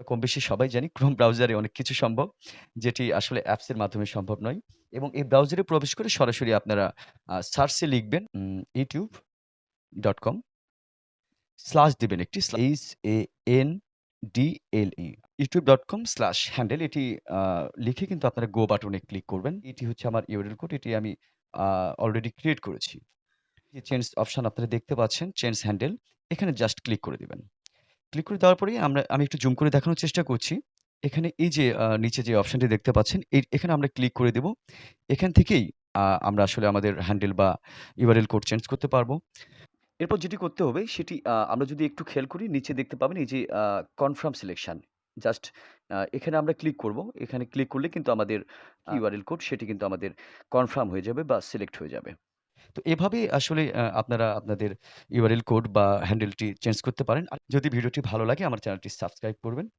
কম বেশি সবাই জানি Chrome ব্রাউজারে অনেক কিছু সম্ভব, যেটি আসলে অ্যাপসের মাধ্যমে সম্ভব নয়। এবং এই ব্রাউজারে প্রবেশ করে সরাসরি আপনারা সার্চে লিখবেন youtube.com স্ল্যাশ দিবেন একটি HANDLE youtube.com/handle এটি আ লিখে কিন্তু আপনারা গো বাটনে ক্লিক করবেন। এটি হচ্ছে আমার URL কোড। এটি আমি অলরেডি ক্রিয়েট করেছি। যে চেঞ্জ অপশন আপনারা দেখতে পাচ্ছেন, চেঞ্জ হ্যান্ডেল এখানে জাস্ট ক্লিক করে দিবেন। ক্লিক করে দেওয়ার পরেই আমি একটু জুম করে দেখানোর চেষ্টা করছি। এখানে এই যে নিচে যে অপশনটি দেখতে পাচ্ছেন, এখানে আমরা ক্লিক করে দেব। এখান থেকেই আমরা আসলে আমাদের হ্যান্ডেল বা URL কোড চেঞ্জ করতে পারবো। এরপর যেটি করতে হবে সেটি আমরা যদি একটু খেয়াল করি নিচে দেখতে পাবেন এই যে কনফার্ম সিলেকশন। জাস্ট এখানে আমরা ক্লিক করব। এখানে ক্লিক করলে কিন্তু আমাদের URL কোড সেটি কিন্তু আমাদের কনফার্ম হয়ে যাবে বা সিলেক্ট হয়ে যাবে। তো এভাবেই আসলে আপনারা আপনাদের URL কোড বা হ্যান্ডেলটি চেঞ্জ করতে পারেন। আর যদি ভিডিওটি ভালো লাগে আমার চ্যানেলটি সাবস্ক্রাইব করবেন।